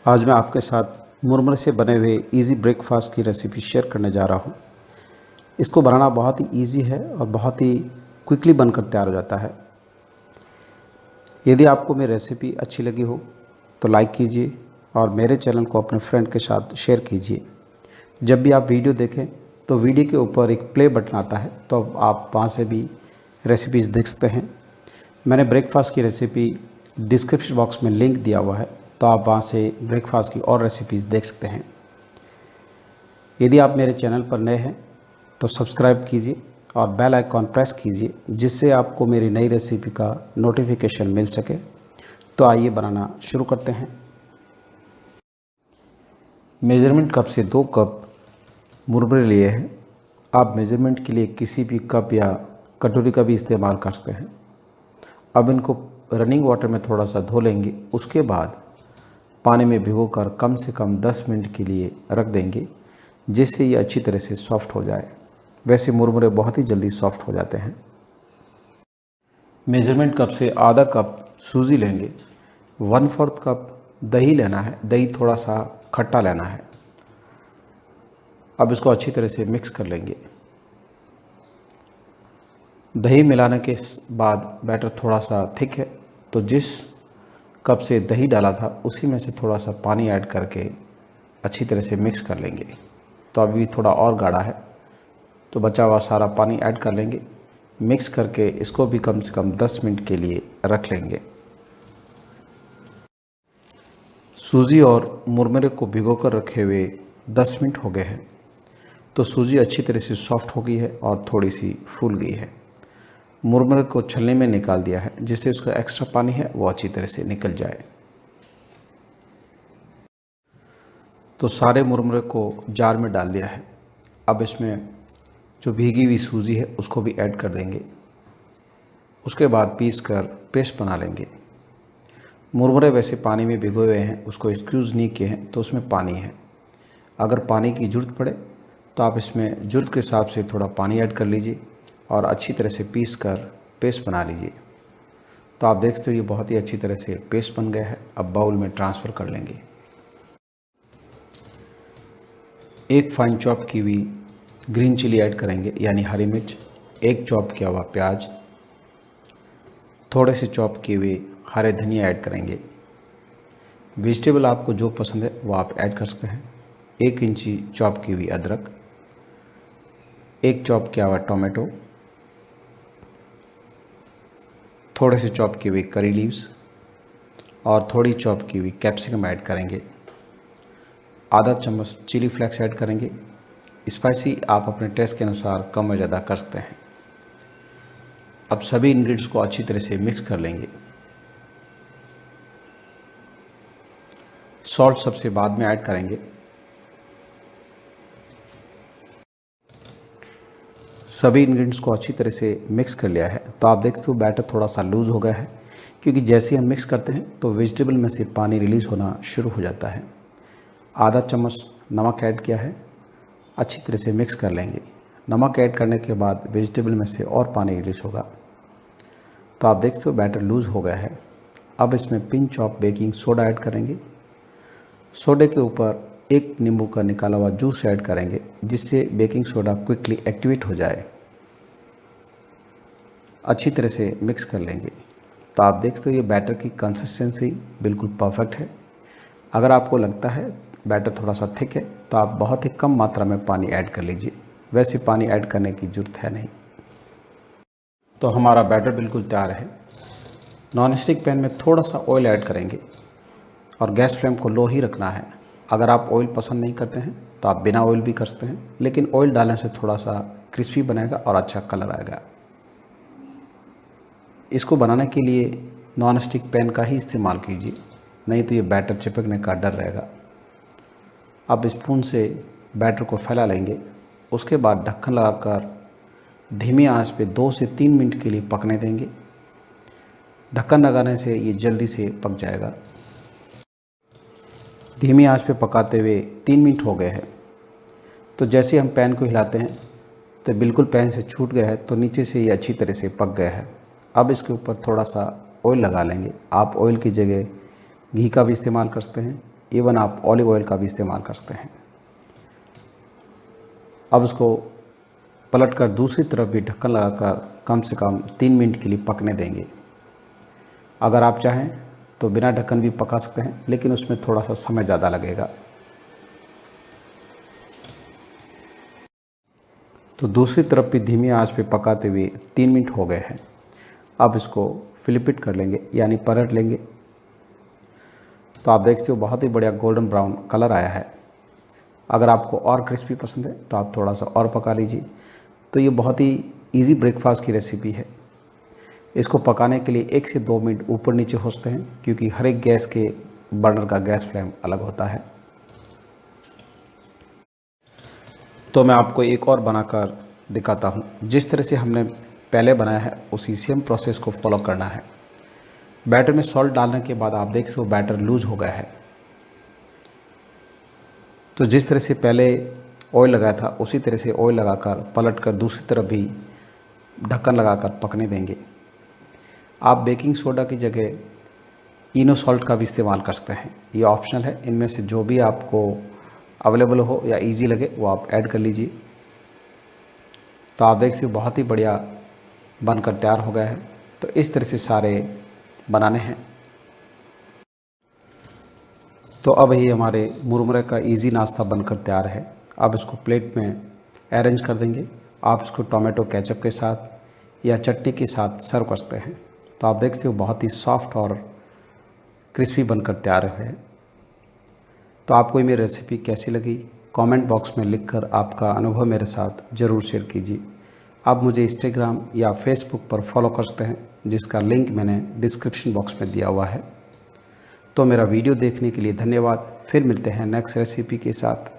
आज मैं आपके साथ मुरमुरे से बने हुए इजी ब्रेकफास्ट की रेसिपी शेयर करने जा रहा हूँ। इसको बनाना बहुत ही इजी है और बहुत ही क्विकली बनकर तैयार हो जाता है। यदि आपको मेरी रेसिपी अच्छी लगी हो तो लाइक कीजिए और मेरे चैनल को अपने फ्रेंड के साथ शेयर कीजिए। जब भी आप वीडियो देखें तो वीडियो के ऊपर एक प्ले बटन आता है, तो आप वहाँ से भी रेसिपीज़ देख सकते हैं। मैंने ब्रेकफास्ट की रेसिपी डिस्क्रिप्शन बॉक्स में लिंक दिया हुआ है, तो आप वहाँ से ब्रेकफास्ट की और रेसिपीज़ देख सकते हैं। यदि आप मेरे चैनल पर नए हैं तो सब्सक्राइब कीजिए और बेल आइकॉन प्रेस कीजिए, जिससे आपको मेरी नई रेसिपी का नोटिफिकेशन मिल सके। तो आइए बनाना शुरू करते हैं। मेजरमेंट कप से 2 कप मुरमुरे लिए हैं। आप मेजरमेंट के लिए किसी भी कप या कटोरी का भी इस्तेमाल कर सकते हैं। अब इनको रनिंग वाटर में थोड़ा सा धो लेंगे। उसके बाद पानी में भिगोकर कम से कम 10 मिनट के लिए रख देंगे, जिससे ये अच्छी तरह से सॉफ्ट हो जाए। वैसे मुरमुरे बहुत ही जल्दी सॉफ्ट हो जाते हैं। मेजरमेंट कप से आधा कप सूजी लेंगे। 1/4 कप दही लेना है। दही थोड़ा सा खट्टा लेना है। अब इसको अच्छी तरह से मिक्स कर लेंगे। दही मिलाने के बाद बैटर थोड़ा सा थिक है, तो जिस कप से दही डाला था उसी में से थोड़ा सा पानी ऐड करके अच्छी तरह से मिक्स कर लेंगे। तो अभी थोड़ा और गाढ़ा है, तो बचा हुआ सारा पानी ऐड कर लेंगे। मिक्स करके इसको भी कम से कम 10 मिनट के लिए रख लेंगे। सूजी और मुरमुरे को भिगोकर रखे हुए 10 मिनट हो गए हैं, तो सूजी अच्छी तरह से सॉफ्ट हो गई है और थोड़ी सी फूल गई है। मुरमुरे को छलनी में निकाल दिया है, जिससे उसका एक्स्ट्रा पानी है वो अच्छी तरह से निकल जाए। तो सारे मुरमुरे को जार में डाल दिया है। अब इसमें जो भीगी हुई सूजी है उसको भी ऐड कर देंगे। उसके बाद पीस कर पेस्ट बना लेंगे। मुरमुरे वैसे पानी में भिगोए हुए हैं, उसको स्क्यूज़ नहीं किए हैं, तो उसमें पानी है। अगर पानी की ज़रूरत पड़े तो आप इसमें ज़रूरत के हिसाब से थोड़ा पानी ऐड कर लीजिए और अच्छी तरह से पीस कर पेस्ट बना लीजिए। तो आप देख सकते हो ये बहुत ही अच्छी तरह से पेस्ट बन गया है। अब बाउल में ट्रांसफ़र कर लेंगे। एक फाइन चॉप की हुई ग्रीन चिली ऐड करेंगे, यानी हरी मिर्च। एक चॉप किया हुआ प्याज, थोड़े से चॉप किए हुए हरे धनिया ऐड करेंगे। वेजिटेबल आपको जो पसंद है वो आप ऐड कर सकते हैं। 1 इंची चॉप की हुई अदरक, एक चॉप किया हुआ टोमेटो, थोड़े से चॉप की हुई करी लीव्स और थोड़ी चॉप की हुई कैप्सिकम ऐड करेंगे। आधा चम्मच चिली फ्लेक्स ऐड करेंगे। स्पाइसी आप अपने टेस्ट के अनुसार कम या ज़्यादा कर सकते हैं। अब सभी इंग्रेडिएंट्स को अच्छी तरह से मिक्स कर लेंगे। सॉल्ट सबसे बाद में ऐड करेंगे। सभी इंग्रेडिएंट्स को अच्छी तरह से मिक्स कर लिया है, तो आप देख सकते हो बैटर थोड़ा सा लूज़ हो गया है, क्योंकि जैसे ही हम मिक्स करते हैं तो वेजिटेबल में से पानी रिलीज़ होना शुरू हो जाता है। आधा चम्मच नमक ऐड किया है। अच्छी तरह से मिक्स कर लेंगे। नमक ऐड करने के बाद वेजिटेबल में से और पानी रिलीज़ होगा। तो आप देख सकते हो बैटर लूज़ हो गया है। अब इसमें pinch of baking soda add करेंगे। सोडे के ऊपर 1 नींबू का निकाला हुआ जूस ऐड करेंगे, जिससे बेकिंग सोडा क्विकली एक्टिवेट हो जाए। अच्छी तरह से मिक्स कर लेंगे। तो आप देख सकते हो ये बैटर की कंसिस्टेंसी बिल्कुल परफेक्ट है। अगर आपको लगता है बैटर थोड़ा सा थिक है तो आप बहुत ही कम मात्रा में पानी ऐड कर लीजिए। वैसे पानी ऐड करने की ज़रूरत है नहीं। तो हमारा बैटर बिल्कुल तैयार है। नॉन स्टिक पैन में थोड़ा सा ऑयल ऐड करेंगे और गैस फ्लेम को लो ही रखना है। अगर आप ऑयल पसंद नहीं करते हैं तो आप बिना ऑयल भी कर सकते हैं, लेकिन ऑयल डालने से थोड़ा सा क्रिस्पी बनेगा और अच्छा कलर आएगा। इसको बनाने के लिए नॉन स्टिक पैन का ही इस्तेमाल कीजिए, नहीं तो ये बैटर चिपकने का डर रहेगा। अब स्पून से बैटर को फैला लेंगे। उसके बाद ढक्कन लगाकर धीमी आंच पे 2 से 3 मिनट के लिए पकने देंगे। ढक्कन लगाने से ये जल्दी से पक जाएगा। धीमी आंच पे पकाते हुए 3 मिनट हो गए हैं। तो जैसे हम पैन को हिलाते हैं तो बिल्कुल पैन से छूट गया है, तो नीचे से ये अच्छी तरह से पक गया है। अब इसके ऊपर थोड़ा सा ऑयल लगा लेंगे। आप ऑयल की जगह घी का भी इस्तेमाल कर सकते हैं। इवन आप ऑलिव ऑयल का भी इस्तेमाल कर सकते हैं। अब इसको पलटकर दूसरी तरफ भी ढक्कन लगाकर कम से कम 3 मिनट के लिए पकने देंगे। अगर आप चाहें तो बिना ढक्कन भी पका सकते हैं, लेकिन उसमें थोड़ा सा समय ज़्यादा लगेगा। तो दूसरी तरफ भी धीमी आंच पे पकाते हुए 3 मिनट हो गए हैं। अब इसको फ्लिप कर लेंगे, यानी पलट लेंगे। तो आप देख सकते हो बहुत ही बढ़िया गोल्डन ब्राउन कलर आया है। अगर आपको और क्रिस्पी पसंद है तो आप थोड़ा सा और पका लीजिए। तो ये बहुत ही इजी ब्रेकफास्ट की रेसिपी है। इसको पकाने के लिए 1 से 2 मिनट ऊपर नीचे हो सकते हैं, क्योंकि हर एक गैस के बर्नर का गैस फ्लेम अलग होता है। तो मैं आपको एक और बनाकर दिखाता हूँ। जिस तरह से हमने पहले बनाया है उसी सेम प्रोसेस को फॉलो करना है। बैटर में सॉल्ट डालने के बाद आप देख सकते हो बैटर लूज हो गया है। तो जिस तरह से पहले ऑयल लगाया था उसी तरह से ऑयल लगाकर पलटकर दूसरी तरफ भी ढक्कन लगाकर पकने देंगे। आप बेकिंग सोडा की जगह इनो सॉल्ट का भी इस्तेमाल कर सकते हैं, ये ऑप्शनल है। इनमें से जो भी आपको अवेलेबल हो या इजी लगे वो आप ऐड कर लीजिए। तो आप देख सकते हो बहुत ही बढ़िया बनकर तैयार हो गया है। तो इस तरह से सारे बनाने हैं। तो अब ये हमारे मुरमुरे का इजी नाश्ता बनकर तैयार है। अब इसको प्लेट में अरेंज कर देंगे। आप इसको टोमेटो केचप के साथ या चटनी के साथ सर्व कर सकते हैं। तो आप देख सकते हो बहुत ही सॉफ्ट और क्रिस्पी बनकर तैयार है। तो आपको ये मेरी रेसिपी कैसी लगी कमेंट बॉक्स में लिखकर आपका अनुभव मेरे साथ ज़रूर शेयर कीजिए। आप मुझे इंस्टाग्राम या फेसबुक पर फॉलो कर सकते हैं, जिसका लिंक मैंने डिस्क्रिप्शन बॉक्स में दिया हुआ है। तो मेरा वीडियो देखने के लिए धन्यवाद। फिर मिलते हैं नेक्स्ट रेसिपी के साथ।